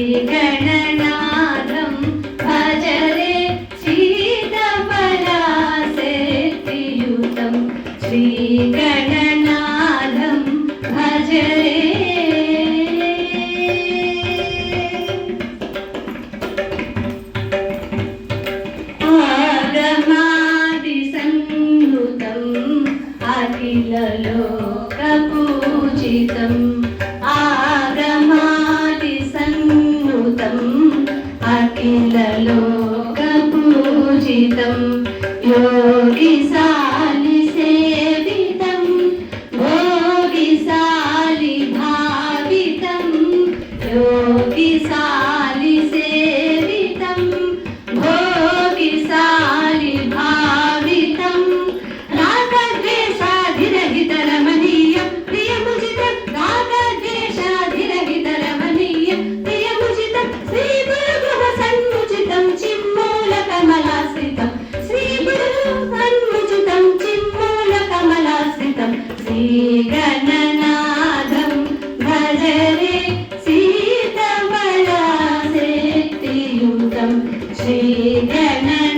श्रीगणनाथं भज रे शीतफलासेतियुतं श्रीगणनाथं भज रे अखिललोकपूजितम् आगमादिसन्नुतम् अखिललोकपूजितं योगिशालिसेवितं भोगिशालिभावितं योगिशालिसेवितं भोगिशालिभावितं रागद्वेषाधिरहितरमणीयं प्रियमुचितं रागद्वेषाधिरहितरमणीयं प्रियमुचितं श्रीगुरुसन्मुचितं चिन्मूलकमलाश्रितं श्रीगुरुसन्मुचितं चिन्मूलकमलाश्रितं श्रीगणनाथं भज रे शीतफलासेतियुतं श्रीगणनाथं